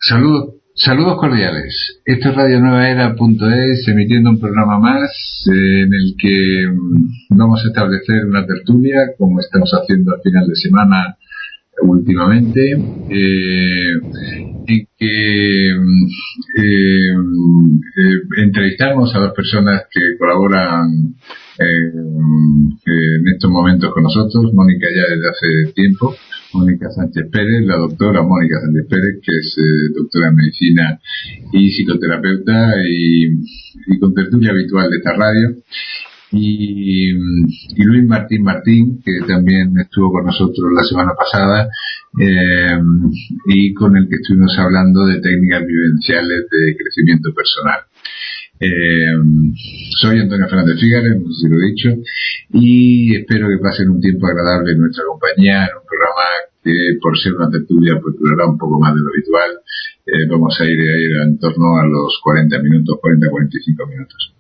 Saludos cordiales. Esto es radionuevaera.es, emitiendo un programa más en el que vamos a establecer una tertulia, como estamos haciendo al final de semana últimamente, en que entrevistamos a dos personas que colaboran en estos momentos con nosotros. Mónica ya desde hace tiempo, Mónica Sánchez Pérez, la doctora Mónica Sánchez Pérez, que es doctora en medicina y psicoterapeuta y con tertulia habitual de esta radio, y Luis Martín, que también estuvo con nosotros la semana pasada, y con el que estuvimos hablando de técnicas vivenciales de crecimiento personal. Soy Antonio Fernández Fígares, no sé si lo he dicho, y espero que pasen un tiempo agradable en nuestra compañía, en un programa que, por ser una tertulia, pues durará un poco más de lo habitual. Vamos a ir en torno a los 40 minutos, 40-45 minutos,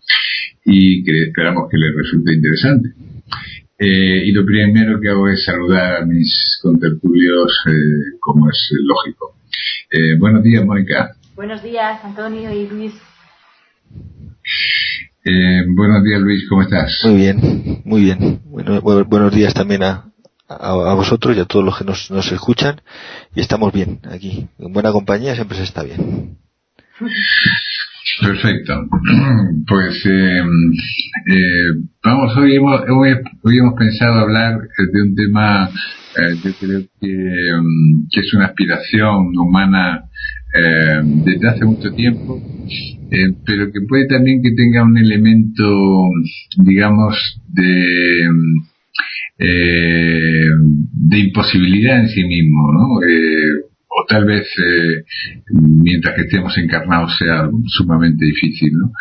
y que esperamos que les resulte interesante. Y lo primero que hago es saludar a mis contertulios, como es lógico. Buenos días, Mónica. Buenos días, Antonio y Luis. Buenos días, Luis, ¿cómo estás? Muy bien, muy bien. Buenos días también a vosotros y a todos los que nos escuchan, y estamos bien aquí. En buena compañía siempre se está bien. Perfecto. Pues vamos, hoy hemos pensado hablar de un tema yo creo que es una aspiración humana desde hace mucho tiempo, pero que puede también que tenga un elemento, digamos, de imposibilidad en sí mismo, ¿no? O tal vez mientras que estemos encarnados sea sumamente difícil, ¿no?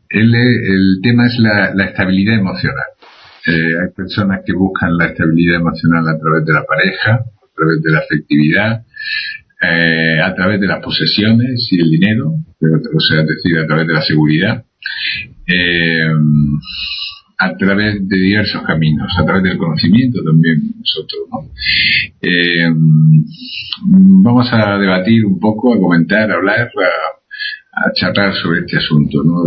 El tema es la estabilidad emocional. Hay personas que buscan la estabilidad emocional a través de la pareja, a través de la afectividad, a través de las posesiones y el dinero, o sea, es decir, a través de la seguridad, a través de diversos caminos, a través del conocimiento también nosotros, ¿no? Vamos a debatir un poco, a comentar, a hablar, a charlar sobre este asunto, ¿no?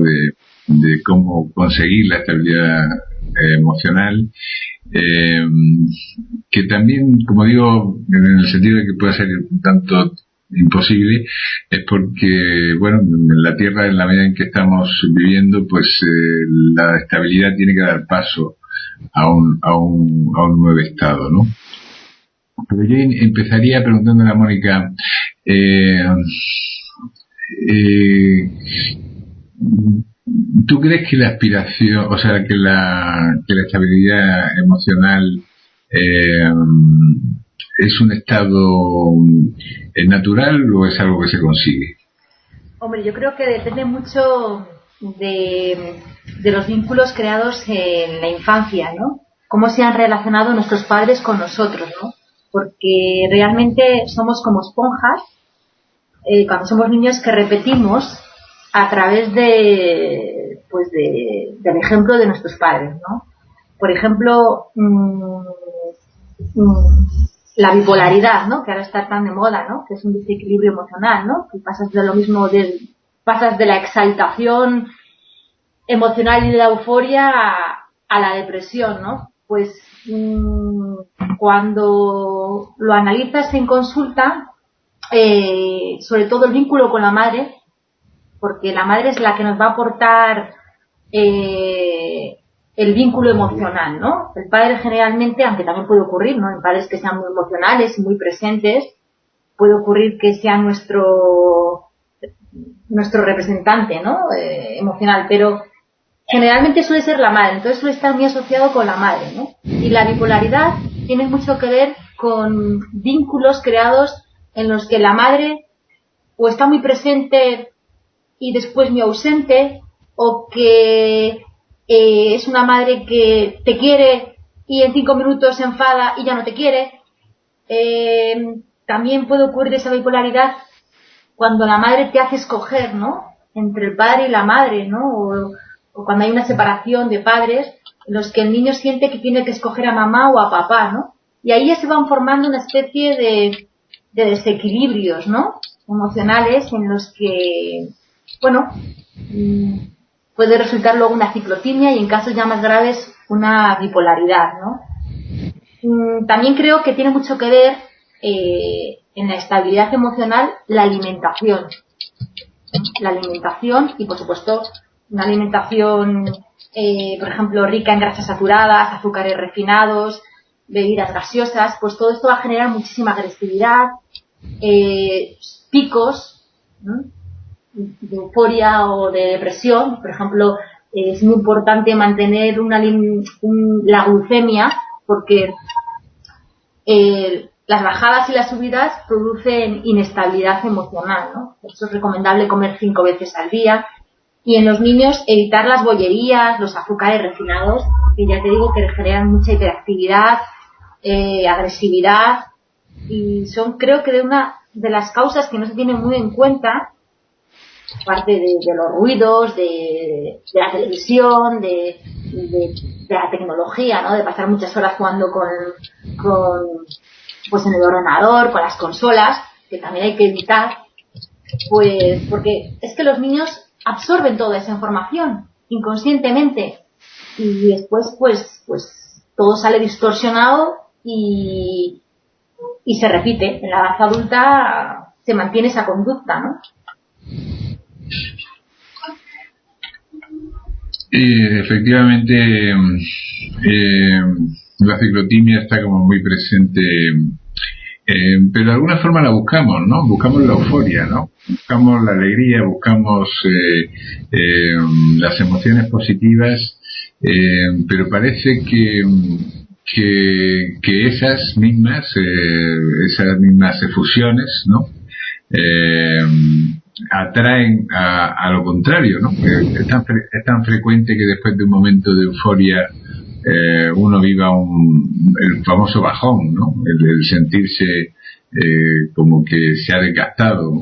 De cómo conseguir la estabilidad emocional, que también, como digo, en el sentido de que puede ser un tanto imposible, es porque, bueno, en la Tierra, en la medida en que estamos viviendo, pues la estabilidad tiene que dar paso a un nuevo estado, ¿no? Pero yo empezaría preguntándole a Mónica, ¿tú crees que la aspiración, o sea, que la estabilidad emocional es un estado natural o es algo que se consigue? Hombre, yo creo que depende mucho de los vínculos creados en la infancia, ¿no? Cómo se han relacionado nuestros padres con nosotros, ¿no? Porque realmente somos como esponjas, cuando somos niños, que repetimos a través del ejemplo de nuestros padres, ¿no? Por ejemplo, la bipolaridad, ¿no? Que ahora está tan de moda, ¿no? Que es un desequilibrio emocional, ¿no? Que pasas de la exaltación emocional y de la euforia a la depresión, ¿no? Pues cuando lo analizas en consulta, sobre todo el vínculo con la madre, porque la madre es la que nos va a aportar el vínculo emocional, ¿no? El padre generalmente, aunque también puede ocurrir, ¿no? En padres que sean muy emocionales y muy presentes, puede ocurrir que sea nuestro representante, ¿no? Emocional, pero generalmente suele ser la madre, entonces suele estar muy asociado con la madre, ¿no? Y la bipolaridad tiene mucho que ver con vínculos creados en los que la madre o está muy presente y después muy ausente, o que es una madre que te quiere y en 5 minutos se enfada y ya no te quiere. También puede ocurrir esa bipolaridad cuando la madre te hace escoger, ¿no? Entre el padre y la madre, ¿no? O cuando hay una separación de padres en los que el niño siente que tiene que escoger a mamá o a papá, ¿no? Y ahí ya se van formando una especie desequilibrios, ¿no? Emocionales en los que, bueno, puede resultar luego una ciclotimia y en casos ya más graves una bipolaridad, ¿no? También creo que tiene mucho que ver en la estabilidad emocional la alimentación. La alimentación y, por supuesto, una alimentación, por ejemplo, rica en grasas saturadas, azúcares refinados, bebidas gaseosas, pues todo esto va a generar muchísima agresividad, picos, ¿no?, de euforia o de depresión. Por ejemplo, es muy importante mantener la glucemia porque las bajadas y las subidas producen inestabilidad emocional, ¿no? Por eso es recomendable comer 5 veces al día. Y en los niños evitar las bollerías, los azúcares refinados, que ya te digo que generan mucha hiperactividad, agresividad, y son, creo que, una de las causas que no se tienen muy en cuenta, aparte de los ruidos, de la televisión, de la tecnología, ¿no? De pasar muchas horas jugando pues en el ordenador, con las consolas, que también hay que evitar, pues porque es que los niños absorben toda esa información inconscientemente y después pues todo sale distorsionado y se repite. En la edad adulta se mantiene esa conducta, ¿no? Efectivamente, la ciclotimia está como muy presente, pero de alguna forma la buscamos, ¿no? Buscamos la euforia, ¿no? Buscamos la alegría, buscamos las emociones positivas, pero parece que esas mismas efusiones, ¿no?, atraen a lo contrario, ¿no? Es tan frecuente que después de un momento de euforia uno viva el famoso bajón, ¿no? El sentirse como que se ha desgastado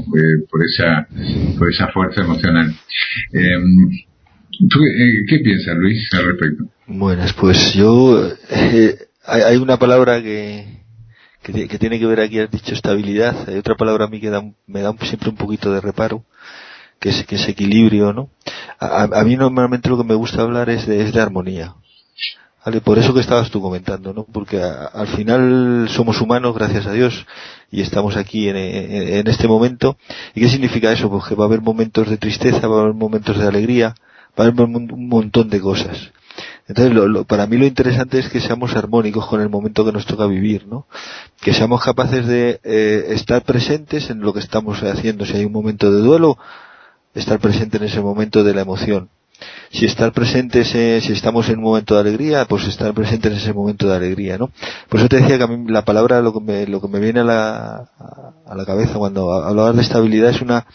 por esa fuerza emocional. ¿Tú qué piensas, Luis, al respecto? Buenas, pues yo hay una palabra que tiene que ver aquí, has dicho estabilidad. Hay otra palabra a mí que me da siempre un poquito de reparo, que es equilibrio, ¿no? A mí normalmente lo que me gusta hablar es de armonía, ¿vale? Por eso que estabas tú comentando, ¿no? Porque al final somos humanos, gracias a Dios, y estamos aquí en este momento. ¿Y qué significa eso? Pues que va a haber momentos de tristeza, va a haber momentos de alegría, va a haber un montón de cosas. Entonces, para mí lo interesante es que seamos armónicos con el momento que nos toca vivir, ¿no? Que seamos capaces de estar presentes en lo que estamos haciendo. Si hay un momento de duelo, estar presente en ese momento de la emoción. Si estamos en un momento de alegría, pues estar presente en ese momento de alegría, ¿no? Por eso te decía que a mí la palabra, lo que me viene a la cabeza cuando hablabas de estabilidad es una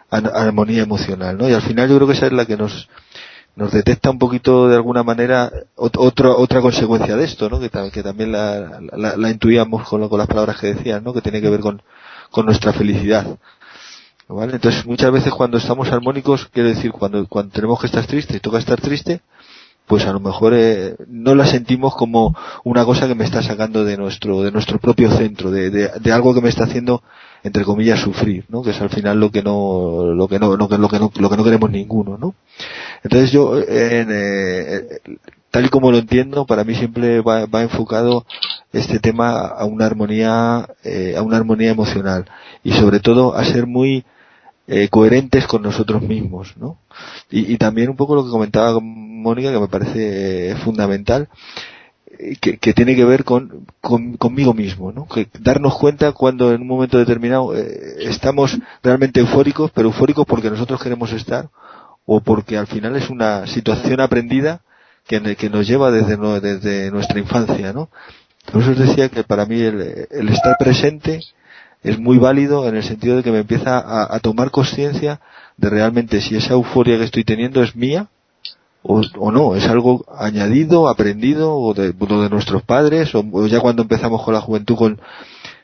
armonía emocional, ¿no? Y al final yo creo que esa es la que nos detecta un poquito de alguna manera otra consecuencia de esto, ¿no? Que también la intuíamos con las palabras que decías, ¿no? Que tiene que ver con nuestra felicidad, ¿vale? Entonces muchas veces cuando estamos armónicos, quiere decir cuando tenemos que estar triste y toca estar triste, pues a lo mejor no la sentimos como una cosa que me está sacando de nuestro propio centro, de algo que me está haciendo, entre comillas, sufrir, ¿no? Que es al final lo que no queremos ninguno, ¿no? Entonces yo, tal y como lo entiendo, para mí siempre va enfocado este tema a una armonía emocional y sobre todo a ser muy coherentes con nosotros mismos, ¿no? Y también un poco lo que comentaba Mónica, que me parece fundamental, que tiene que ver conmigo mismo, ¿no? Que darnos cuenta cuando en un momento determinado estamos realmente eufóricos, pero eufóricos porque nosotros queremos estar, o porque al final es una situación aprendida que nos lleva desde nuestra infancia, ¿no? Por eso os decía que para mí el estar presente es muy válido en el sentido de que me empieza a tomar conciencia de realmente si esa euforia que estoy teniendo es mía o no, es algo añadido, aprendido, o de nuestros padres, o ya cuando empezamos con la juventud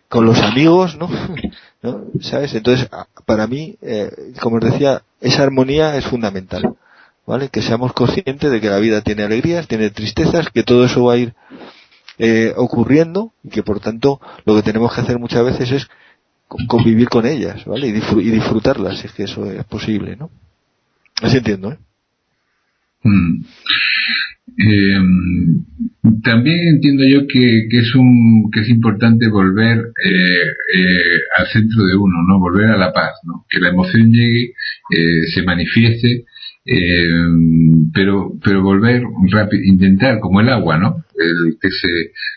con los amigos, ¿no? ¿No? ¿Sabes? Entonces, para mí, como os decía, esa armonía es fundamental, ¿vale? Que seamos conscientes de que la vida tiene alegrías, tiene tristezas, que todo eso va a ir ocurriendo, y que por tanto lo que tenemos que hacer muchas veces es convivir con ellas, ¿vale? Y disfrutarlas, si es que eso es posible, ¿no? Así entiendo, ¿eh? También entiendo yo que es importante volver al centro de uno, ¿no? Volver a la paz, ¿no? Que la emoción llegue, se manifieste, pero volver rápido, intentar, como el agua, ¿no?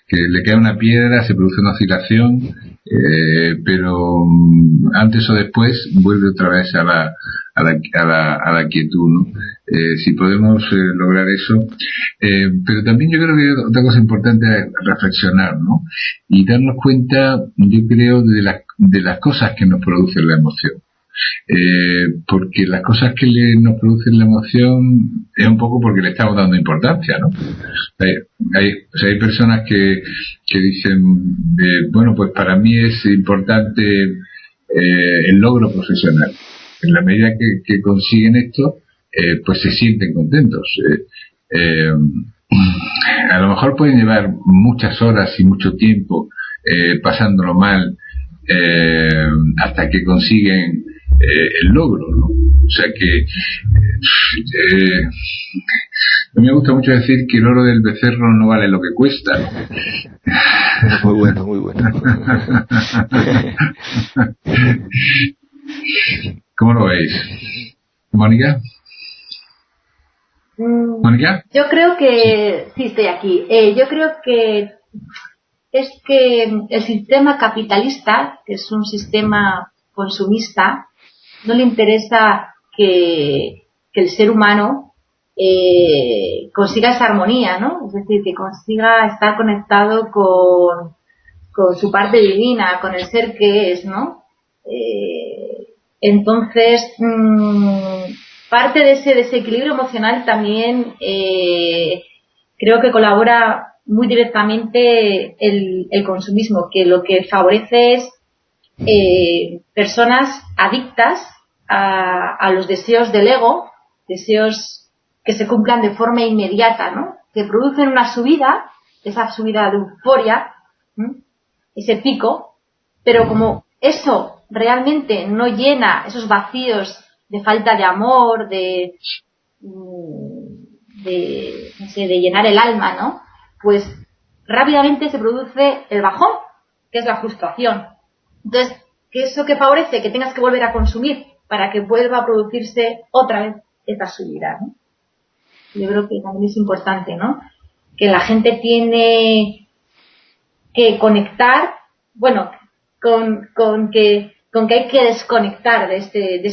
Que le cae una piedra, se produce una oscilación, pero antes o después vuelve otra vez a la quietud, ¿no? Si podemos lograr eso, pero también yo creo que otra cosa importante es reflexionar, ¿no? Y darnos cuenta, yo creo, de las cosas que nos producen la emoción. Porque las cosas que nos producen la emoción es un poco porque le estamos dando importancia, ¿no? Hay personas que dicen, bueno, pues para mí es importante el logro profesional. En la medida que consiguen esto, pues se sienten contentos. A lo mejor pueden llevar muchas horas y mucho tiempo pasándolo mal hasta que consiguen el logro, ¿no? O sea que a mí me gusta mucho decir que el oro del becerro no vale lo que cuesta, ¿no? Muy bueno, muy bueno. ¿Cómo lo veis? ¿Mónica? ¿Mónica? Yo creo que... Sí, estoy aquí. Yo creo que es que el sistema capitalista, que es un sistema consumista, no le interesa que el ser humano consiga esa armonía, ¿no? Es decir, que consiga estar conectado con su parte divina, con el ser que es, ¿no? Entonces, parte de ese desequilibrio emocional también creo que colabora muy directamente el consumismo, que lo que favorece es personas adictas a los deseos del ego, deseos que se cumplan de forma inmediata, ¿no? Que producen una subida, esa subida de euforia, ese pico, pero como eso realmente no llena esos vacíos de falta de amor, de llenar el alma, ¿no? Pues rápidamente se produce el bajón, que es la frustración. Entonces, ¿qué es eso que favorece? Que tengas que volver a consumir para que vuelva a producirse otra vez esta subida, ¿no? Yo creo que también es importante, ¿no? Que la gente tiene que conectar, bueno, con que hay que desconectar de este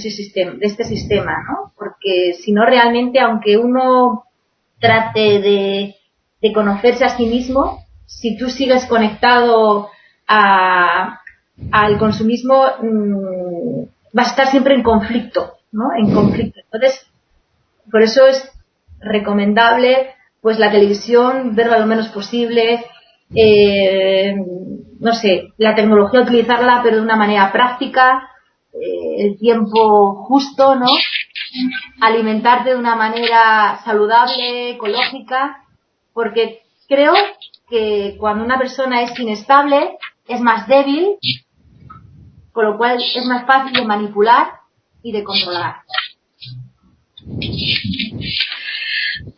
sistema, ¿no? Porque si no, realmente, aunque uno trate de conocerse a sí mismo, si tú sigues conectado al consumismo, vas a estar siempre en conflicto, ¿no? En conflicto. Entonces, por eso es recomendable, pues, la televisión, verla lo menos posible, no sé, la tecnología utilizarla, pero de una manera práctica, el tiempo justo, ¿no? Alimentarte de una manera saludable, ecológica, porque creo que cuando una persona es inestable, es más débil, con lo cual es más fácil de manipular y de controlar.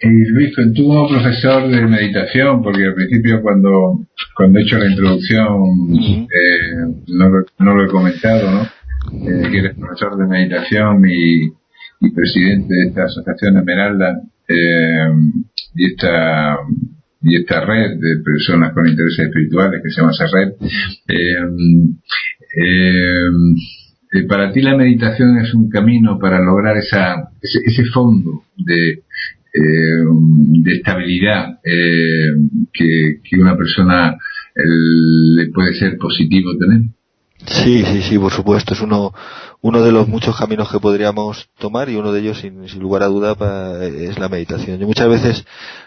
Luis, tú como profesor de meditación, porque al principio cuando he hecho la introducción no lo he comentado, ¿no? Que eres profesor de meditación y presidente de esta asociación Esmeralda y esta red de personas con intereses espirituales que se llama esa red. Para ti la meditación es un camino para lograr ese fondo de estabilidad que una persona le puede ser positivo tener. Sí, por supuesto. Es uno de los muchos caminos que podríamos tomar, y uno de ellos, sin lugar a duda, es la meditación. Yo muchas veces,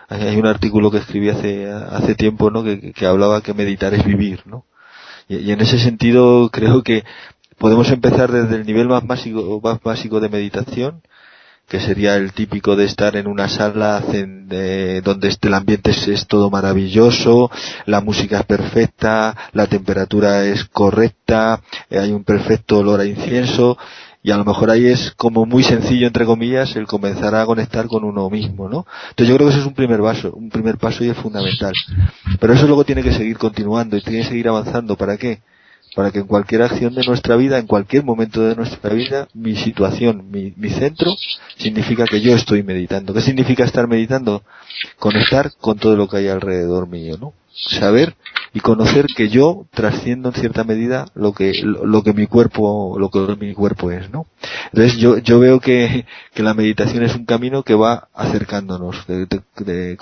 hay un artículo que escribí hace tiempo, ¿no? que hablaba que meditar es vivir, ¿no? Y en ese sentido creo que podemos empezar desde el nivel más básico de meditación, que sería el típico de estar en una sala donde el ambiente es todo maravilloso, la música es perfecta, la temperatura es correcta, hay un perfecto olor a incienso, y a lo mejor ahí es como muy sencillo, entre comillas, el comenzar a conectar con uno mismo, ¿no? Entonces yo creo que eso es un primer paso y es fundamental. Pero eso luego tiene que seguir continuando y tiene que seguir avanzando. ¿Para qué? Para que en cualquier acción de nuestra vida, en cualquier momento de nuestra vida, mi situación, mi centro, significa que yo estoy meditando. ¿Qué significa estar meditando? Conectar con todo lo que hay alrededor mío, ¿no? Saber y conocer que yo trasciendo en cierta medida lo que mi cuerpo es, ¿no? Entonces yo veo que la meditación es un camino que va acercándonos.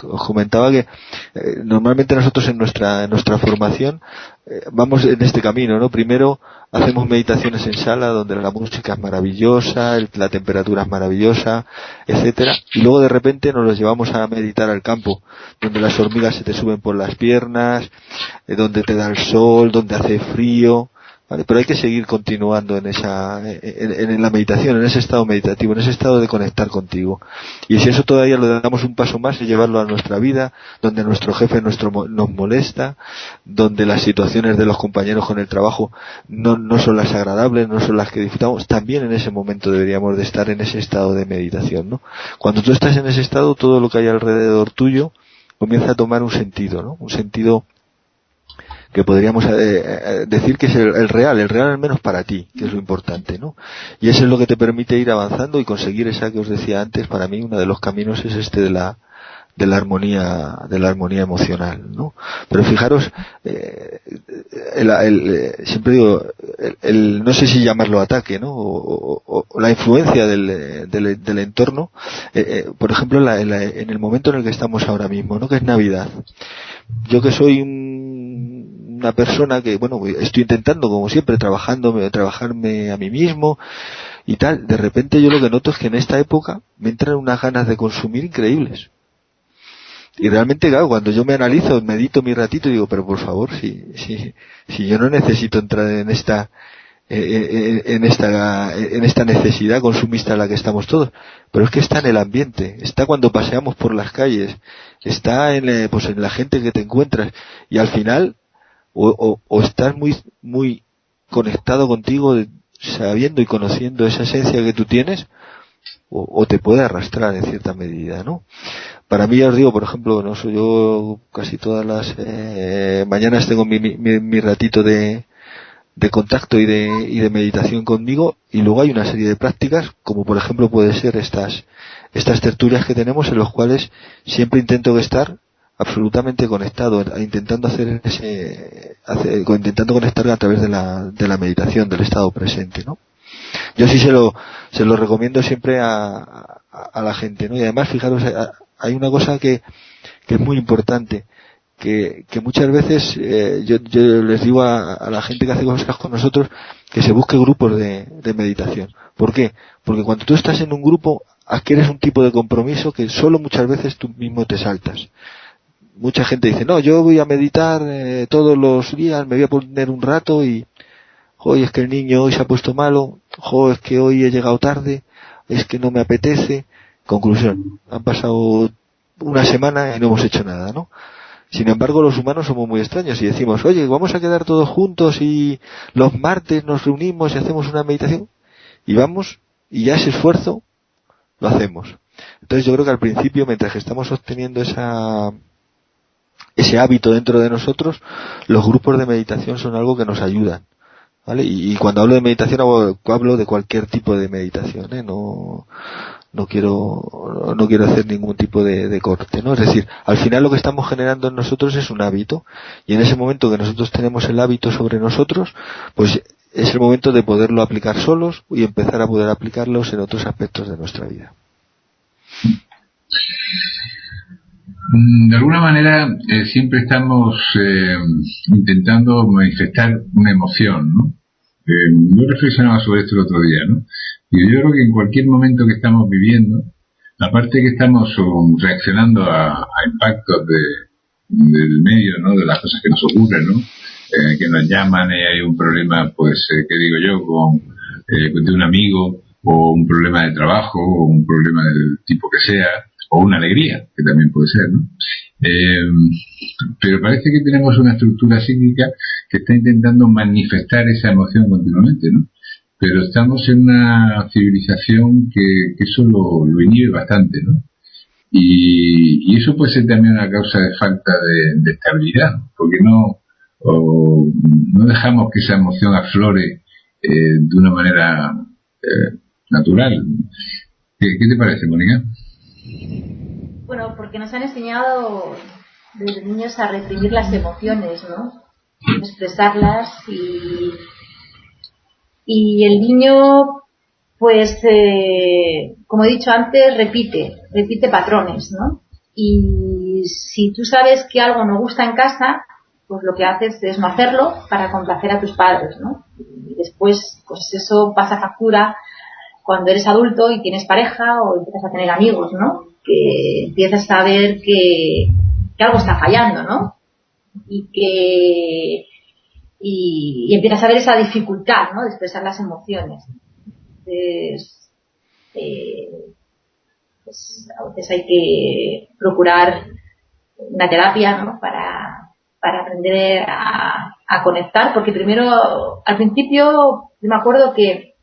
Os comentaba que normalmente nosotros en nuestra formación vamos en este camino, ¿no? Primero hacemos meditaciones en sala donde la música es maravillosa, la temperatura es maravillosa, etcétera, y luego de repente nos los llevamos a meditar al campo, donde las hormigas se te suben por las piernas, donde te da el sol, donde hace frío, ¿vale? Pero hay que seguir continuando en la meditación, en ese estado meditativo, en ese estado de conectar contigo. Y si eso todavía lo damos un paso más, es llevarlo a nuestra vida, donde nuestro jefe nos molesta, donde las situaciones de los compañeros con el trabajo no son las agradables, no son las que disfrutamos, también en ese momento deberíamos de estar en ese estado de meditación, ¿no? Cuando tú estás en ese estado, todo lo que hay alrededor tuyo comienza a tomar un sentido, ¿no? Un sentido que podríamos decir que es el real al menos para ti, que es lo importante, ¿no? Y eso es lo que te permite ir avanzando y conseguir esa que os decía antes. Para mí uno de los caminos es este de la armonía emocional, ¿no? Pero fijaros, siempre digo, no sé si llamarlo ataque, ¿no? O la influencia del entorno, por ejemplo, en el momento en el que estamos ahora mismo, ¿no? Que es Navidad. Yo que soy una persona que, bueno, estoy intentando, como siempre, trabajarme a mí mismo y tal, de repente yo lo que noto es que en esta época me entran unas ganas de consumir increíbles. Y realmente, claro, cuando yo me analizo, medito mi ratito, digo, pero por favor, si yo no necesito entrar en esta necesidad consumista en la que estamos todos, pero es que está en el ambiente, está cuando paseamos por las calles, está en la gente que te encuentras, y al final o estás muy muy conectado contigo, sabiendo y conociendo esa esencia que tú tienes, o te puede arrastrar en cierta medida, ¿no? Para mí, ya os digo, por ejemplo, no soy yo casi todas las mañanas tengo mi ratito de contacto y de meditación conmigo, y luego hay una serie de prácticas, como por ejemplo puede ser estas tertulias que tenemos, en los cuales siempre intento estar absolutamente conectado, intentando intentando conectar a través de la meditación, del estado presente, ¿no? Yo sí se lo recomiendo siempre a la gente, ¿no? Y además, fijaros, hay una cosa que es muy importante, que muchas veces yo les digo a la gente que hace cosas con nosotros que se busque grupos de meditación. ¿Por qué? Porque cuando tú estás en un grupo adquieres un tipo de compromiso que solo muchas veces tú mismo te saltas. Mucha gente dice, no, yo voy a meditar todos los días, me voy a poner un rato y hoy es que el niño hoy se ha puesto malo, es que hoy he llegado tarde, es que no me apetece. Conclusión, han pasado una semana y no hemos hecho nada, ¿no? Sin embargo, los humanos somos muy extraños y decimos, oye, vamos a quedar todos juntos y los martes nos reunimos y hacemos una meditación, y vamos, y ya ese esfuerzo lo hacemos. Entonces yo creo que al principio, mientras que estamos obteniendo ese hábito dentro de nosotros, los grupos de meditación son algo que nos ayudan, ¿vale? Y cuando hablo de meditación hablo de cualquier tipo de meditación, no quiero hacer ningún tipo de corte, ¿no? Es decir, al final lo que estamos generando en nosotros es un hábito, y en ese momento que nosotros tenemos el hábito sobre nosotros, pues es el momento de poderlo aplicar solos y empezar a poder aplicarlos en otros aspectos de nuestra vida. De alguna manera siempre estamos intentando manifestar una emoción, ¿no? Yo reflexionaba sobre esto el otro día, ¿no? Y yo creo que en cualquier momento que estamos viviendo, aparte que estamos reaccionando a impactos del medio, ¿no? De las cosas que nos ocurren, ¿no? Que nos llaman y hay un problema, pues, que digo yo, de un amigo, o un problema de trabajo, o un problema del tipo que sea, o una alegría, que también puede ser, ¿no? Pero parece que tenemos una estructura psíquica que está intentando manifestar esa emoción continuamente, ¿no? Pero estamos en una civilización que eso lo inhibe bastante, ¿no? Y eso puede ser también una causa de falta de estabilidad, porque no dejamos que esa emoción aflore de una manera natural. ¿Qué te parece, Mónica? Bueno, porque nos han enseñado desde niños a reprimir las emociones, ¿no? Expresarlas y el niño, pues, como he dicho antes, repite patrones, ¿no? Y si tú sabes que algo no gusta en casa, pues lo que haces es no hacerlo para complacer a tus padres, ¿no? Y después, pues eso pasa factura cuando eres adulto y tienes pareja o empiezas a tener amigos, ¿no? Que empiezas a ver que algo está fallando, ¿no? Y empiezas a ver esa dificultad, ¿no? De expresar las emociones. Entonces, pues a veces hay que procurar una terapia, ¿no? Para aprender a conectar, porque primero, al principio, yo me acuerdo que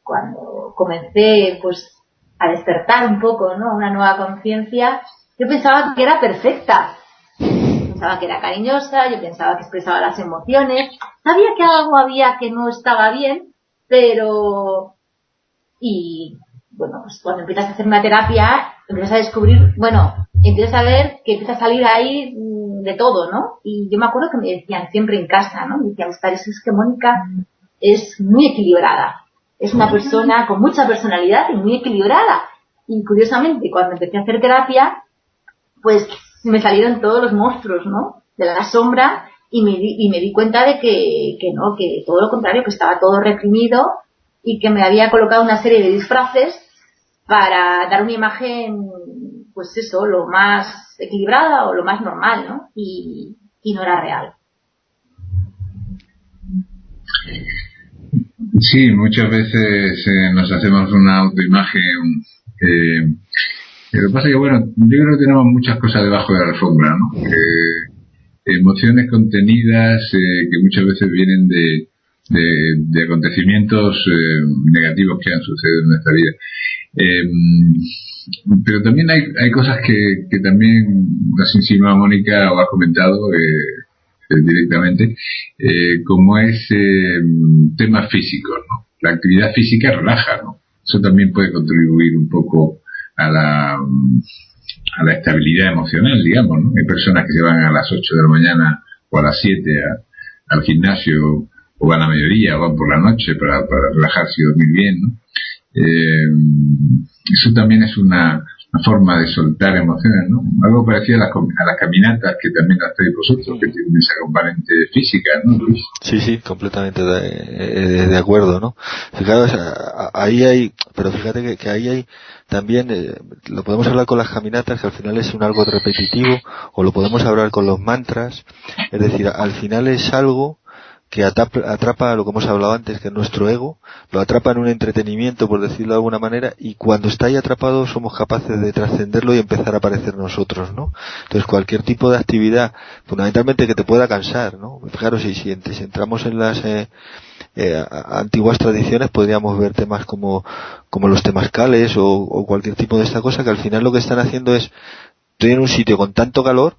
cuando comencé, pues, a despertar un poco, ¿no? Una nueva conciencia, yo pensaba que era perfecta. Pensaba que era cariñosa, yo pensaba que expresaba las emociones, sabía que algo había que no estaba bien, pero... Y, bueno, pues cuando empiezas a hacer una terapia, empiezas a descubrir, bueno, empiezas a ver que empieza a salir ahí de todo, ¿no? Y yo me acuerdo que me decían siempre en casa, ¿no? Me decían, es que Mónica es muy equilibrada. Es una persona con mucha personalidad y muy equilibrada. Y curiosamente, cuando empecé a hacer terapia, pues me salieron todos los monstruos, ¿no? De la sombra y me di cuenta de que no, que todo lo contrario, que estaba todo reprimido y que me había colocado una serie de disfraces para dar una imagen, pues eso, lo más equilibrada o lo más normal, ¿no? Y no era real. Sí, muchas veces nos hacemos una autoimagen. Lo que pasa es que, bueno, yo creo que tenemos muchas cosas debajo de la alfombra, ¿no? Emociones contenidas que muchas veces vienen de acontecimientos negativos que han sucedido en nuestra vida. Pero también hay cosas que también has insinuado, Mónica, o has comentado directamente, como es temas físicos, ¿no? La actividad física relaja, ¿no? Eso también puede contribuir un poco a la estabilidad emocional, digamos, ¿no? Hay personas que se van a las 8 de la mañana o a las 7 al gimnasio, o van a mediodía, o van por la noche para relajarse y dormir bien, ¿no? Eso también es una forma de soltar emociones, ¿no? Algo parecido a las caminatas que también hacéis vosotros, que tienen esa componente física, ¿no, Luis? Sí, completamente de acuerdo, ¿no? Fijaros, ahí hay, pero fíjate que ahí hay también, lo podemos hablar con las caminatas, que al final es un algo repetitivo, o lo podemos hablar con los mantras, es decir, al final es algo que atrapa lo que hemos hablado antes, que es nuestro ego, lo atrapa en un entretenimiento, por decirlo de alguna manera, y cuando está ahí atrapado somos capaces de trascenderlo y empezar a aparecer nosotros, ¿no? Entonces cualquier tipo de actividad, fundamentalmente que te pueda cansar, ¿no? Fijaros, si entramos en las antiguas tradiciones, podríamos ver temas como los temazcales o cualquier tipo de esta cosa, que al final lo que están haciendo es, estoy en un sitio con tanto calor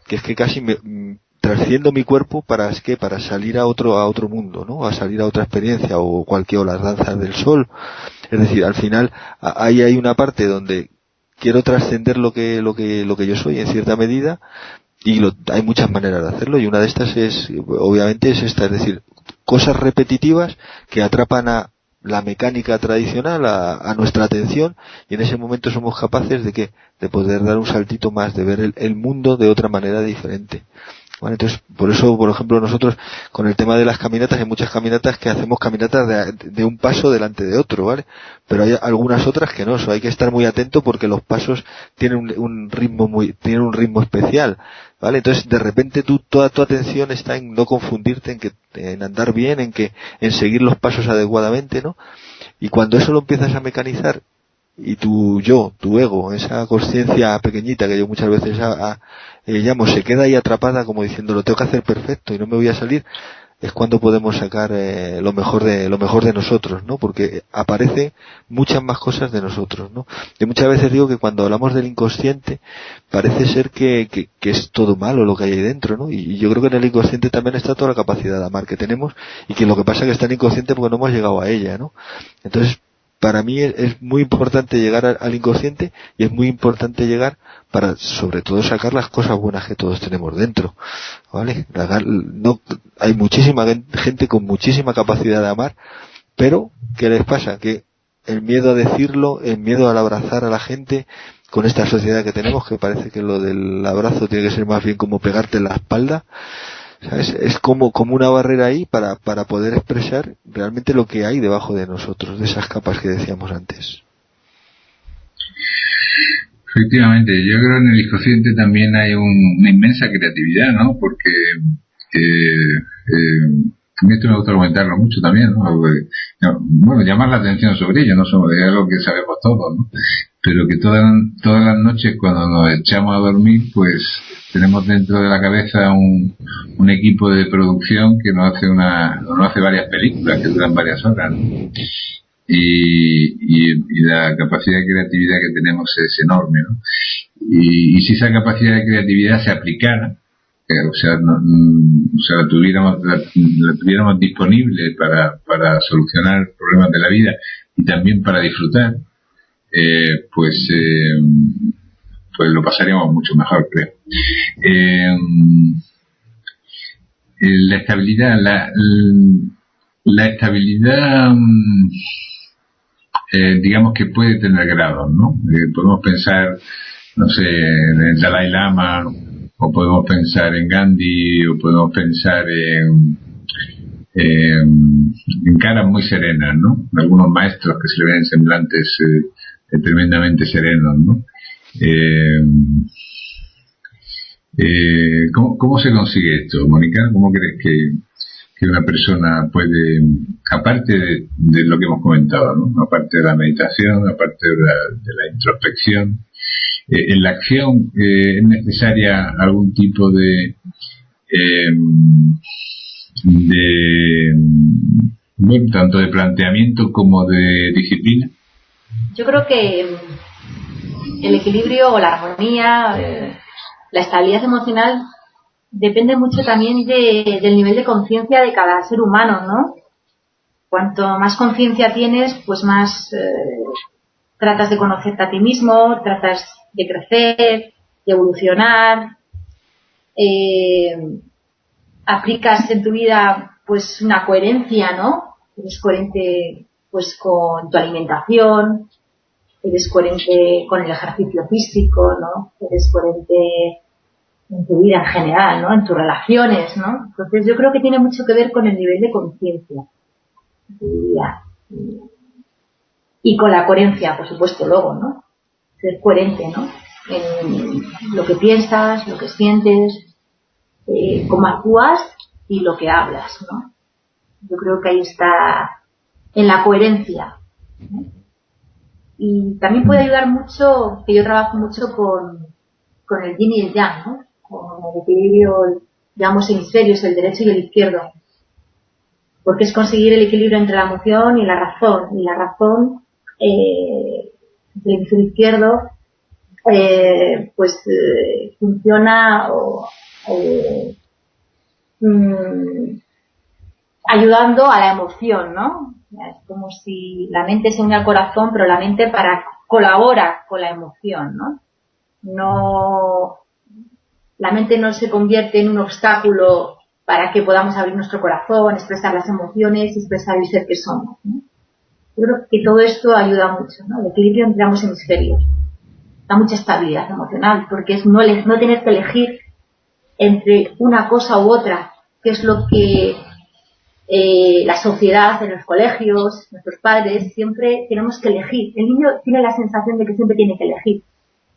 que es que casi trasciendo mi cuerpo para salir a otro mundo, ¿no? A salir a otra experiencia o las danzas del sol. Es decir, al final ahí hay una parte donde quiero trascender lo que yo soy en cierta medida, y hay muchas maneras de hacerlo, y una de estas obviamente es esta, es decir, cosas repetitivas que atrapan a la mecánica tradicional, a nuestra atención, y en ese momento somos capaces de poder dar un saltito más, de ver el mundo de otra manera diferente. ¿vale? Entonces, por eso, por ejemplo, nosotros con el tema de las caminatas, hay muchas caminatas que hacemos caminatas de un paso delante de otro, ¿vale? Pero hay algunas otras que no, hay que estar muy atento porque los pasos tienen un ritmo especial, ¿vale? Entonces, de repente toda tu atención está en no confundirte, en andar bien, en seguir los pasos adecuadamente, ¿no? Y cuando eso lo empiezas a mecanizar y tu ego, esa conciencia pequeñita que yo muchas veces llamo, se queda ahí atrapada como diciendo lo tengo que hacer perfecto y no me voy a salir, es cuando podemos sacar lo mejor de nosotros, ¿no? Porque aparecen muchas más cosas de nosotros, ¿no? Yo muchas veces digo que cuando hablamos del inconsciente parece ser que es todo malo lo que hay ahí dentro, ¿no? Y yo creo que en el inconsciente también está toda la capacidad de amar que tenemos y que lo que pasa es que está en inconsciente porque no hemos llegado a ella, ¿no? Entonces, para mí es muy importante llegar al inconsciente y es muy importante llegar para, sobre todo, sacar las cosas buenas que todos tenemos dentro, ¿vale? Hay muchísima gente con muchísima capacidad de amar, pero ¿qué les pasa? Que el miedo a decirlo, el miedo al abrazar a la gente, con esta sociedad que tenemos, que parece que lo del abrazo tiene que ser más bien como pegarte en la espalda, ¿sabes? Es como una barrera ahí para poder expresar realmente lo que hay debajo de nosotros, de esas capas que decíamos antes. Efectivamente, yo creo que en el inconsciente también hay una inmensa creatividad, ¿no? Porque a mí esto me gusta comentarlo mucho también, ¿no? Bueno, llamar la atención sobre ello, no sobre algo que sabemos todos, ¿no? Pero que todas las noches cuando nos echamos a dormir, pues tenemos dentro de la cabeza un equipo de producción que nos hace varias películas que duran varias horas, ¿no? Y la capacidad de creatividad que tenemos es enorme, ¿no? Y si esa capacidad de creatividad se aplicara, la tuviéramos disponible para solucionar problemas de la vida y también para disfrutar, pues lo pasaríamos mucho mejor, creo. La estabilidad, digamos que puede tener grados, ¿no? Podemos pensar, no sé, en el Dalai Lama, o podemos pensar en Gandhi, o podemos pensar en caras muy serenas, ¿no? Algunos maestros que se le ven semblantes tremendamente serenos, ¿no? ¿Cómo se consigue esto, Mónica? ¿Cómo crees que una persona puede, aparte de lo que hemos comentado, ¿no? Aparte de la meditación, aparte de la introspección, en la acción es necesaria algún tipo bueno, tanto de planteamiento como de disciplina? Yo creo que el equilibrio o la armonía, la estabilidad emocional depende mucho también del nivel de conciencia de cada ser humano, ¿no? Cuanto más conciencia tienes, pues más tratas de conocerte a ti mismo, tratas de crecer, de evolucionar, aplicas en tu vida pues una coherencia, ¿no? Eres coherente pues con tu alimentación, eres coherente con el ejercicio físico, ¿no? Eres coherente en tu vida en general, ¿no? En tus relaciones, ¿no? Entonces yo creo que tiene mucho que ver con el nivel de conciencia y con la coherencia, por supuesto, luego, ¿no? Ser coherente, ¿no? En lo que piensas, lo que sientes, cómo actúas y lo que hablas, ¿no? Yo creo que ahí está en la coherencia, ¿no? Y también puede ayudar mucho, que yo trabajo mucho con el yin y el yang, ¿no? Con el equilibrio, digamos, hemisferios, el derecho y el izquierdo. Porque es conseguir el equilibrio entre la emoción y la razón. Y la razón, el hemisferio izquierdo, funciona ayudando a la emoción, ¿no? Es como si la mente se une al corazón, pero la mente colabora con la emoción, ¿no? La mente no se convierte en un obstáculo para que podamos abrir nuestro corazón, expresar las emociones, expresar el ser que somos, ¿no? Yo creo que todo esto ayuda mucho, ¿no? El equilibrio entre ambos hemisferios. Da mucha estabilidad emocional, porque es no tener que elegir entre una cosa u otra, que es lo que la sociedad, en los colegios, nuestros padres, siempre tenemos que elegir. El niño tiene la sensación de que siempre tiene que elegir.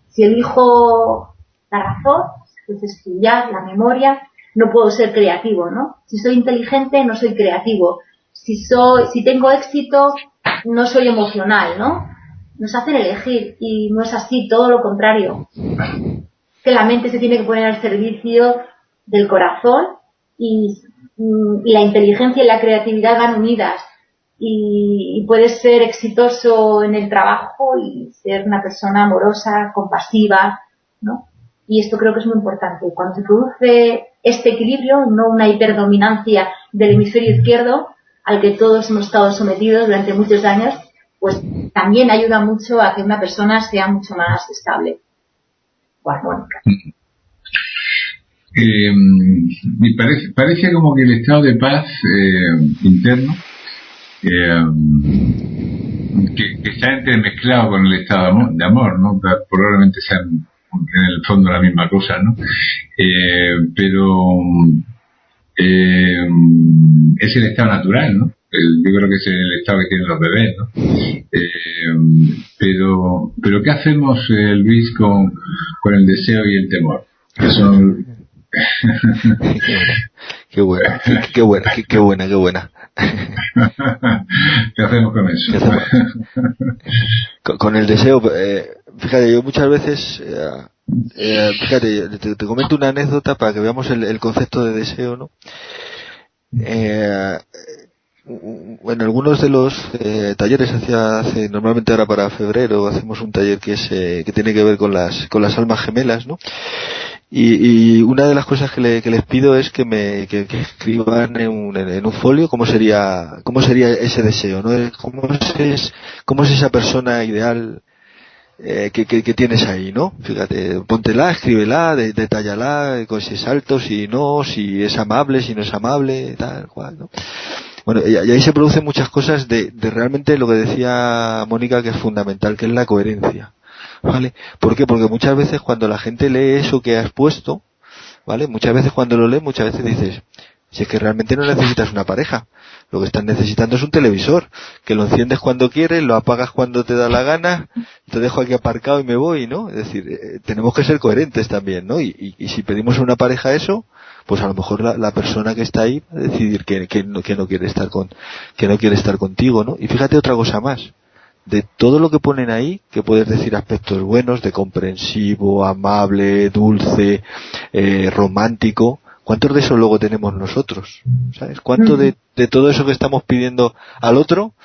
Si elijo la razón, pues estudiar, la memoria, no puedo ser creativo, ¿no? Si soy inteligente, no soy creativo. Si tengo éxito, no soy emocional, ¿no? Nos hacen elegir y no es así, todo lo contrario. Que la mente se tiene que poner al servicio del corazón y la inteligencia y la creatividad van unidas y puedes ser exitoso en el trabajo y ser una persona amorosa, compasiva, ¿no? Y esto creo que es muy importante. Cuando se produce este equilibrio, no una hiperdominancia del hemisferio izquierdo al que todos hemos estado sometidos durante muchos años, pues también ayuda mucho a que una persona sea mucho más estable o armónica. Parece como que el estado de paz interno que está entremezclado con el estado de amor, ¿no? Probablemente sean en el fondo la misma cosa, ¿no? Pero es el estado natural, ¿no? Yo creo que es el estado que tienen los bebés, ¿no? Pero ¿qué hacemos, Luis, con el deseo y el temor? Que son... Qué buena. ¿Qué hacemos con eso? Con el deseo, fíjate, yo muchas veces, fíjate, te comento una anécdota para que veamos el concepto de deseo, ¿no? Bueno, algunos de los talleres normalmente ahora para febrero hacemos un taller que tiene que ver con las almas gemelas, ¿no? Y una de las cosas que les pido es que escriban en un folio cómo sería ese deseo, ¿no? Cómo es esa persona ideal que tienes ahí, ¿no? Fíjate, póntela, escríbela, detállala, con si es alto, si no, si es amable, si no es amable, tal cual, ¿no? Bueno, y ahí se producen muchas cosas de realmente lo que decía Mónica, que es fundamental, que es la coherencia, ¿vale? ¿Por qué? Porque muchas veces cuando la gente lee eso que has puesto, ¿vale? Muchas veces cuando lo lee, muchas veces dices, si es que realmente no necesitas una pareja, lo que estás necesitando es un televisor, que lo enciendes cuando quieres, lo apagas cuando te da la gana, te dejo aquí aparcado y me voy, ¿no? Es decir, tenemos que ser coherentes también, ¿no? Y si pedimos a una pareja eso, pues a lo mejor la persona que está ahí va a decidir que no quiere estar contigo, ¿no? Y fíjate otra cosa más. De todo lo que ponen ahí, que puedes decir aspectos buenos, de comprensivo, amable, dulce, romántico, ¿cuántos de eso luego tenemos nosotros? ¿Sabes? ¿Cuánto de todo eso que estamos pidiendo al otro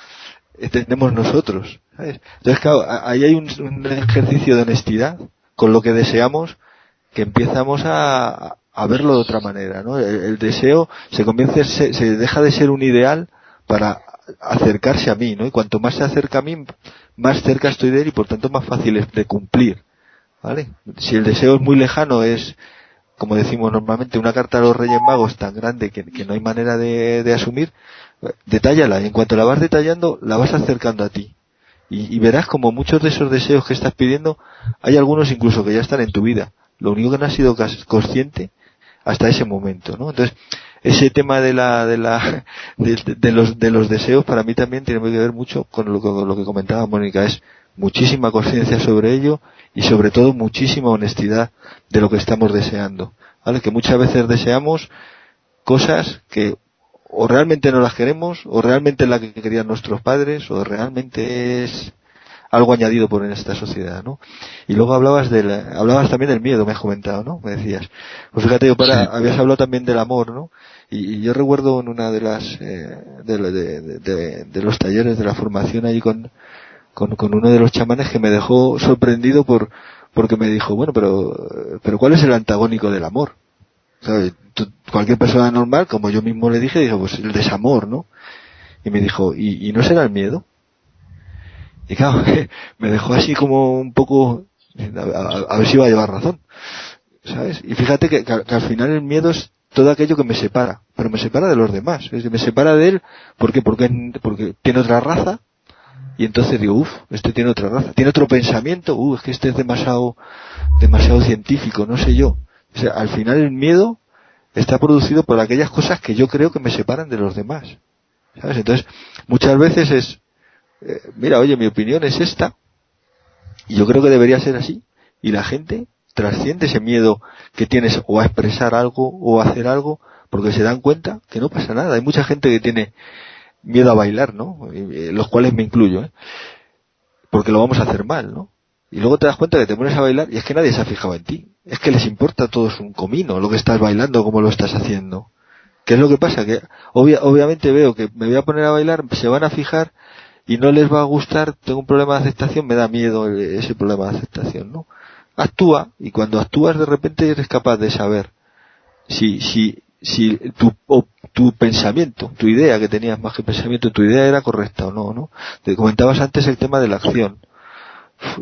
tenemos nosotros? ¿Sabes? Entonces, claro, ahí hay un ejercicio de honestidad con lo que deseamos, que empezamos a verlo de otra manera, ¿no? El deseo se deja de ser un ideal para acercarse a mí, ¿no? Y cuanto más se acerca a mí, más cerca estoy de él y por tanto más fácil es de cumplir, ¿vale? Si el deseo es muy lejano, es, como decimos normalmente, una carta a los Reyes Magos tan grande que no hay manera de asumir, detállala, y en cuanto la vas detallando, la vas acercando a ti. Y verás como muchos de esos deseos que estás pidiendo, hay algunos incluso que ya están en tu vida. Lo único que no has sido consciente hasta ese momento, ¿no? Entonces, ese tema de los deseos para mí también tiene que ver mucho con lo que comentaba Mónica, es muchísima conciencia sobre ello y sobre todo muchísima honestidad de lo que estamos deseando, ¿vale? Que muchas veces deseamos cosas que o realmente no las queremos, o realmente es la que querían nuestros padres, o realmente es algo añadido por en esta sociedad, ¿no? Y luego hablabas también del miedo, me has comentado, ¿no? Me decías. Pues fíjate, habías hablado también del amor, ¿no? Y yo recuerdo en una de las, de los talleres de la formación allí con uno de los chamanes que me dejó sorprendido porque me dijo, bueno, pero ¿cuál es el antagónico del amor? ¿Sabes? Cualquier persona normal, como yo mismo le dije, pues el desamor, ¿no? Y me dijo, ¿y no será el miedo? Y claro, me dejó así como un poco, a ver si iba a llevar razón, ¿sabes? Y fíjate que al final el miedo es todo aquello que me separa, pero me separa de los demás, es decir, me separa de él, ¿por qué? Porque tiene otra raza, y entonces digo, este tiene otra raza, tiene otro pensamiento, es que este es demasiado científico, no sé yo. O sea, al final el miedo está producido por aquellas cosas que yo creo que me separan de los demás, ¿sabes? Entonces, muchas veces es, mira, oye, mi opinión es esta, y yo creo que debería ser así, y la gente trasciende ese miedo que tienes o a expresar algo o a hacer algo, porque se dan cuenta que no pasa nada. Hay mucha gente que tiene miedo a bailar, ¿no? Los cuales me incluyo, porque lo vamos a hacer mal, ¿no? Y luego te das cuenta que te pones a bailar y es que nadie se ha fijado en ti. Es que les importa todo, es un comino lo que estás bailando, cómo lo estás haciendo. ¿Qué es lo que pasa? Que obviamente veo que me voy a poner a bailar, se van a fijar y no les va a gustar, tengo un problema de aceptación, me da miedo ese problema de aceptación, ¿no? Actúa, y cuando actúas de repente eres capaz de saber si tu pensamiento, tu idea que tenías más que pensamiento, tu idea era correcta o no, ¿no? Te comentabas antes el tema de la acción.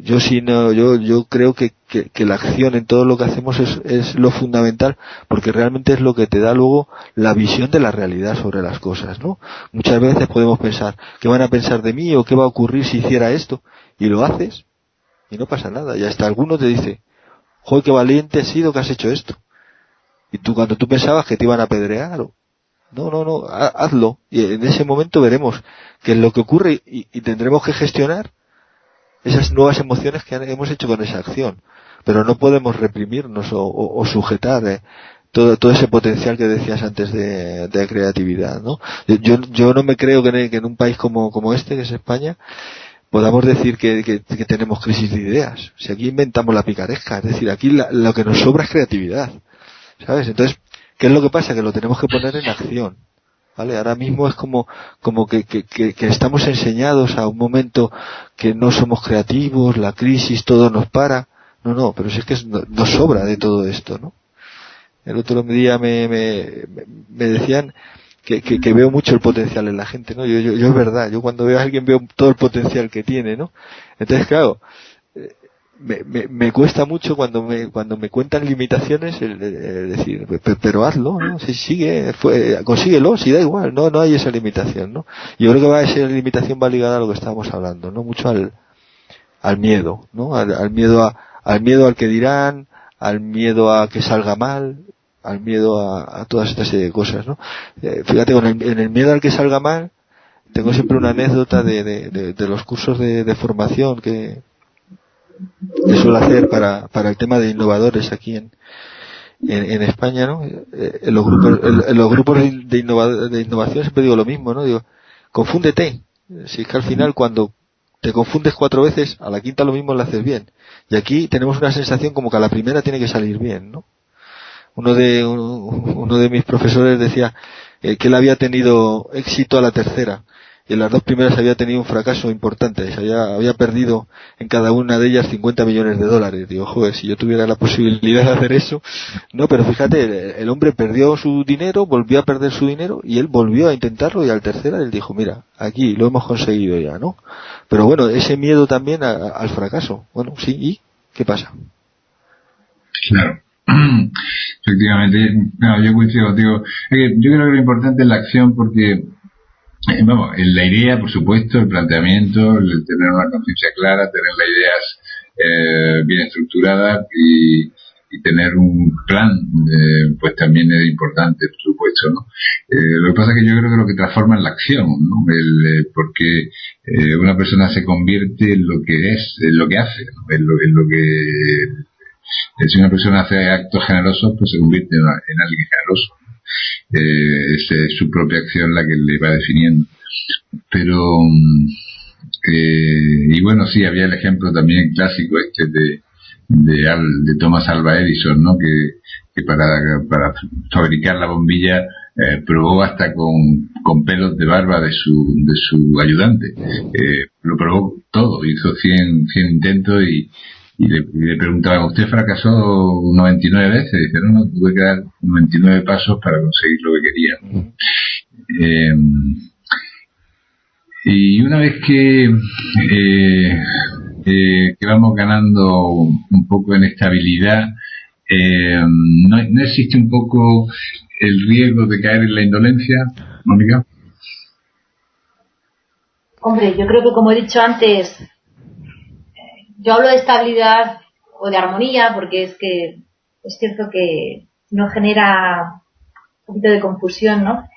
Yo creo que la acción en todo lo que hacemos es lo fundamental, porque realmente es lo que te da luego la visión de la realidad sobre las cosas, ¿no? Muchas veces podemos pensar, ¿qué van a pensar de mí? O ¿qué va a ocurrir si hiciera esto? Y lo haces, y no pasa nada. Y hasta alguno te dice, joder, qué valiente has sido que has hecho esto. Y tú, cuando tú pensabas que te iban a apedrear, no, hazlo. Y en ese momento veremos qué es lo que ocurre y tendremos que gestionar esas nuevas emociones que hemos hecho con esa acción. Pero no podemos reprimirnos o sujetar todo ese potencial que decías antes de creatividad, ¿no? Yo no me creo que en un país como este, que es España, podamos decir que tenemos crisis de ideas. Si aquí inventamos la picaresca, es decir, aquí lo que nos sobra es creatividad, ¿sabes? Entonces, ¿qué es lo que pasa? Que lo tenemos que poner en acción, ¿vale? Ahora mismo es como que estamos enseñados a un momento que no somos creativos, la crisis, todo nos para. No, pero si es que nos sobra de todo esto, ¿no? El otro día me decían que veo mucho el potencial en la gente, ¿no? Yo es verdad, yo cuando veo a alguien veo todo el potencial que tiene, ¿no? Entonces, claro, me cuesta mucho cuando me cuentan limitaciones el decir, pero hazlo, ¿no? Si sigue, consíguelo, si da igual, no hay esa limitación, ¿no? Yo creo que esa limitación va ligada a lo que estábamos hablando, ¿no? Mucho al miedo, ¿no? Al miedo al que dirán, al miedo a que salga mal, al miedo a todas estas serie de cosas, ¿no? Fíjate, en el miedo al que salga mal, tengo siempre una anécdota de los cursos de formación que suelo hacer para el tema de innovadores aquí en España, ¿no? En los grupos de innovación siempre digo lo mismo, ¿no? Digo, confúndete. Si es que al final cuando te confundes 4 veces, a la quinta lo mismo lo haces bien. Y aquí tenemos una sensación como que a la primera tiene que salir bien, ¿no? Uno de mis profesores decía que él había tenido éxito a la tercera, y en las 2 primeras había tenido un fracaso importante, había perdido en cada una de ellas $50 millones. Digo, joder, si yo tuviera la posibilidad de hacer eso, no, pero fíjate, el hombre perdió su dinero, volvió a perder su dinero, y él volvió a intentarlo, y al tercera él dijo, mira, aquí lo hemos conseguido ya, ¿no? Pero bueno, ese miedo también al fracaso, bueno, sí, ¿y qué pasa? Claro. Efectivamente, no, yo coincido contigo. Yo creo que lo importante es la acción, porque vamos, la idea, por supuesto, el planteamiento, el tener una conciencia clara, tener las ideas bien estructuradas y tener un plan, pues también es importante, por supuesto, ¿no? Lo que pasa es que yo creo que lo que transforma es la acción, ¿no? Porque una persona se convierte en lo que es, en lo que hace, ¿no? En lo que si una persona hace actos generosos, pues se convierte en alguien generoso. Es su propia acción la que le va definiendo. Pero y bueno, sí, había el ejemplo también clásico de Thomas Alva Edison, ¿no? Que para fabricar la bombilla probó hasta con pelos de barba de su ayudante. Lo probó todo, hizo 100 intentos y le preguntaban, ¿usted fracasó 99 veces? Y dice, no, tuve que dar 99 pasos para conseguir lo que quería. Y una vez que vamos ganando un poco en estabilidad, ¿no existe un poco el riesgo de caer en la indolencia, Mónica? Hombre, yo creo que, como he dicho antes, yo hablo de estabilidad o de armonía porque es es cierto que no genera un poquito de confusión, ¿no?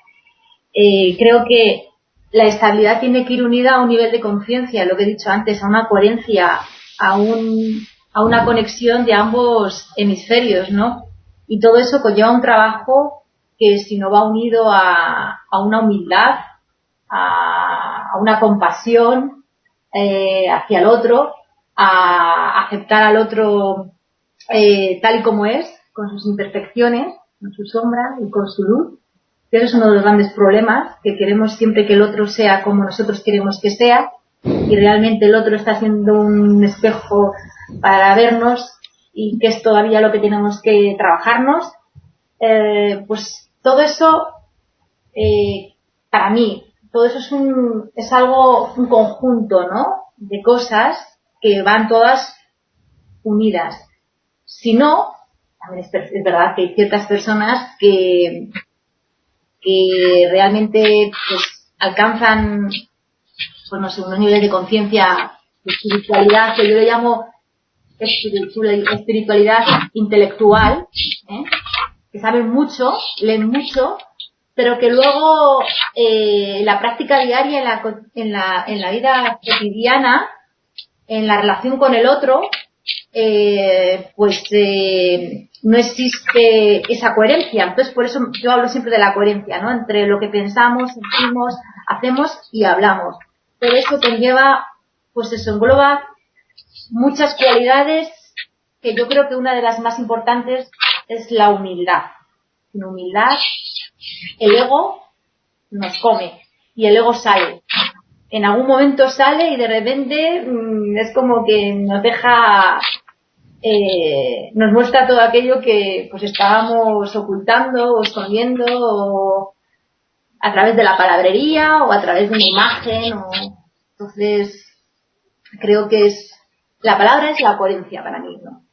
Creo que la estabilidad tiene que ir unida a un nivel de conciencia, lo que he dicho antes, a una coherencia, a una conexión de ambos hemisferios, ¿no? Y todo eso conlleva un trabajo que, si no va unido a una humildad, a una compasión hacia el otro, a aceptar al otro tal y como es, con sus imperfecciones, con su sombra y con su luz. Ese es uno de los grandes problemas, que queremos siempre que el otro sea como nosotros queremos que sea, y realmente el otro está siendo un espejo para vernos, y que es todavía lo que tenemos que trabajarnos. Pues todo eso, para mí, todo eso es algo, un conjunto, ¿no?, de cosas que van todas unidas. Si no, también es verdad que hay ciertas personas que realmente pues alcanzan, pues no sé, unos niveles de conciencia, de espiritualidad, que yo le llamo espiritualidad intelectual, que saben mucho, leen mucho, pero que luego la práctica diaria, en la vida cotidiana, en la relación con el otro, no existe esa coherencia. Entonces, por eso yo hablo siempre de la coherencia, ¿no?, entre lo que pensamos, sentimos, hacemos y hablamos. Todo eso conlleva, pues eso, engloba muchas cualidades, que yo creo que una de las más importantes es la humildad. Sin humildad, el ego nos come y el ego sale. En algún momento sale y de repente es como que nos deja, nos muestra todo aquello que pues estábamos ocultando o escondiendo, o a través de la palabrería o a través de una imagen. Entonces, creo que la palabra es la coherencia para mí, ¿no?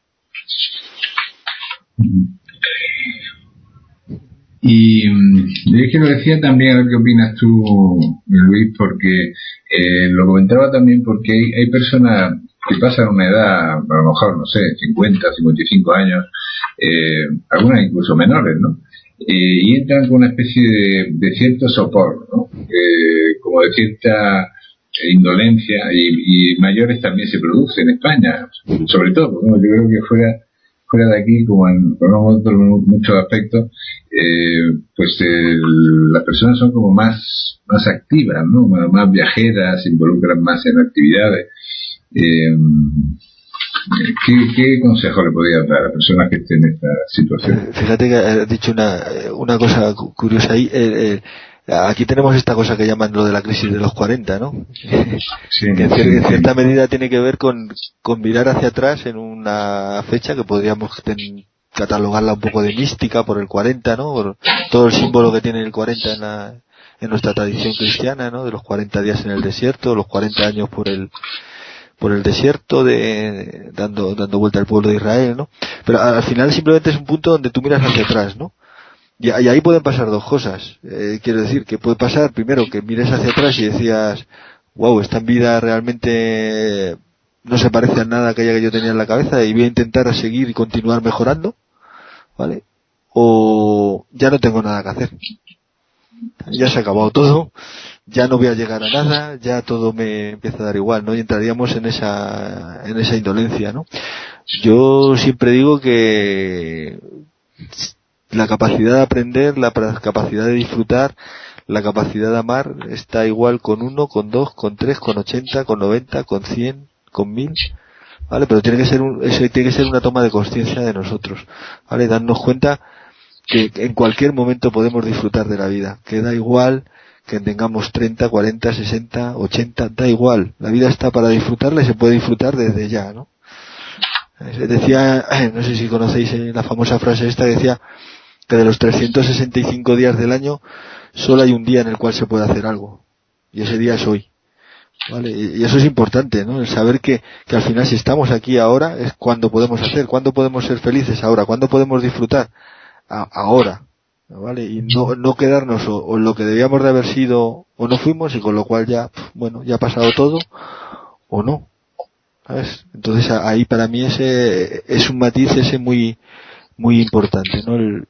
Y es que lo decía también, a ver qué opinas tú, Luis, porque lo comentaba también porque hay personas que pasan una edad, a lo mejor, no sé, 50, 55 años, algunas incluso menores, ¿no? Y entran con una especie de cierto sopor, ¿no? Como de cierta indolencia, y mayores también se produce en España, sobre todo, ¿no? Yo creo que fuera de aquí, como en muchos aspectos, las personas son como más activas, ¿no?, más viajeras, se involucran más en actividades. ¿Qué consejo le podría dar a personas que estén en esta situación? Fíjate que has dicho una cosa curiosa ahí. Aquí tenemos esta cosa que llaman lo de la crisis de los 40, ¿no? Sí, que en cierta medida tiene que ver con mirar hacia atrás en una fecha que podríamos catalogarla un poco de mística por el 40, ¿no? Por todo el símbolo que tiene el 40 en nuestra tradición cristiana, ¿no? De los 40 días en el desierto, los 40 años por el desierto, dando vuelta al pueblo de Israel, ¿no? Pero al final simplemente es un punto donde tú miras hacia atrás, ¿no? Y ahí pueden pasar dos cosas. Quiero decir que puede pasar, primero, que mires hacia atrás y decías, wow, esta vida realmente no se parece a nada a aquella que yo tenía en la cabeza, y voy a intentar seguir y continuar mejorando, ¿vale? O ya no tengo nada que hacer. Ya se ha acabado todo, ya no voy a llegar a nada, ya todo me empieza a dar igual, ¿no? Y entraríamos en esa indolencia, ¿no? Yo siempre digo que la capacidad de aprender, la capacidad de disfrutar, la capacidad de amar está igual con 1, con 2, con 3, con 80, con 90, con 100, con 1000, ¿vale? Pero tiene que ser una toma de conciencia de nosotros, ¿vale? Darnos cuenta que en cualquier momento podemos disfrutar de la vida, que da igual que tengamos 30, 40, 60, 80, da igual, la vida está para disfrutarla y se puede disfrutar desde ya, ¿no? Decía, no sé si conocéis la famosa frase esta que decía que de los 365 días del año solo hay un día en el cual se puede hacer algo, y ese día es hoy, ¿vale? Y eso es importante, ¿no? El saber que al final, si estamos aquí ahora, es cuando podemos hacer, cuando podemos ser felices ahora, cuando podemos disfrutar ahora, ¿vale? Y no quedarnos o en lo que debíamos de haber sido o no fuimos, y con lo cual ya, bueno, ya ha pasado todo, o no, ¿sabes? Entonces ahí para mí ese es un matiz ese muy muy importante, ¿no? El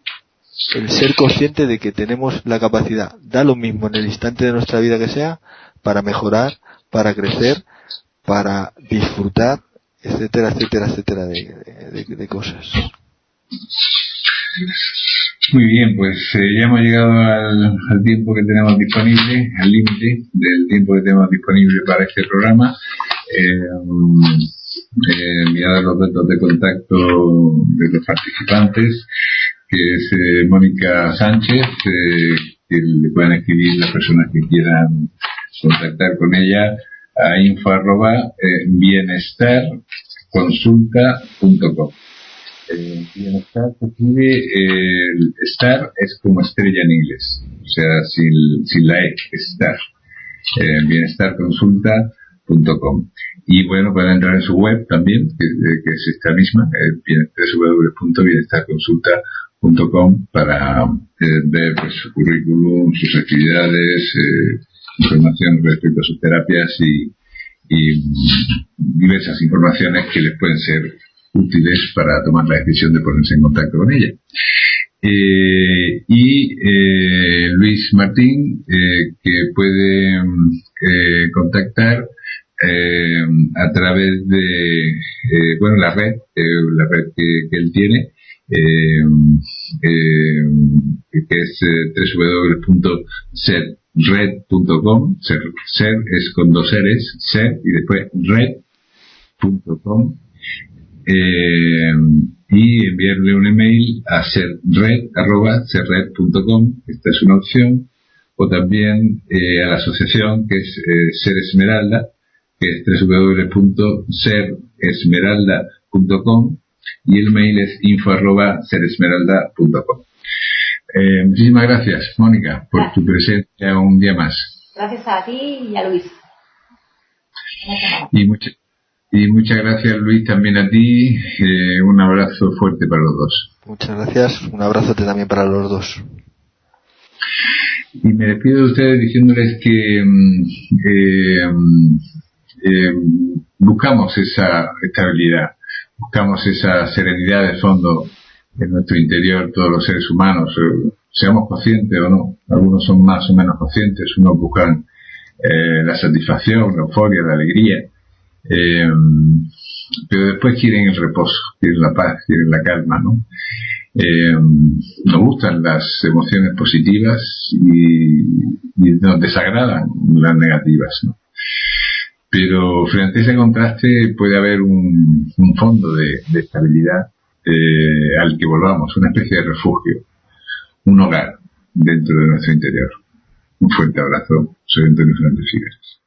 ser consciente de que tenemos la capacidad, da lo mismo en el instante de nuestra vida que sea, para mejorar, para crecer, para disfrutar, etcétera, etcétera, etcétera, de cosas. Muy bien, pues ya hemos llegado al tiempo que tenemos disponible, al límite del tiempo que tenemos disponible para este programa. Voy a dar los datos de contacto de los participantes, que es Mónica Sánchez, que le pueden escribir las personas que quieran contactar con ella a info@bienestarconsulta.com. Bienestar se escribe, el star es como estrella en inglés, o sea, sin la E, star. Bienestarconsulta.com. Y bueno, pueden entrar en su web también, que es esta misma, www.bienestarconsulta.com, para ver pues, su currículum, sus actividades, información respecto a sus terapias y diversas informaciones que les pueden ser útiles para tomar la decisión de ponerse en contacto con ella. Luis Martín, que puede contactar a través de la red que él tiene, que es www.serred.com. Ser es con dos R's, ser y después red.com, y enviarle un email a serred@serred.com. Esta es una opción. O también a la asociación, que es Ser Esmeralda, que es www.seresmeralda.com, y el mail es info@seresmeralda.com. Muchísimas gracias, Mónica, por tu presencia un día más. Gracias a ti y a Luis. Y muchas gracias, Luis, también a ti. Un abrazo fuerte para los dos. Muchas gracias. Un abrazote también para los dos. Y me despido de ustedes diciéndoles que buscamos esa estabilidad, buscamos esa serenidad de fondo en nuestro interior, todos los seres humanos, seamos conscientes o no. Algunos son más o menos conscientes, unos buscan la satisfacción, la euforia, la alegría, pero después quieren el reposo, quieren la paz, quieren la calma, ¿no? Nos gustan las emociones positivas y nos desagradan las negativas, ¿no? Pero frente a ese contraste puede haber un fondo de estabilidad al que volvamos, una especie de refugio, un hogar dentro de nuestro interior. Un fuerte abrazo. Soy Antonio Fernández Figueres.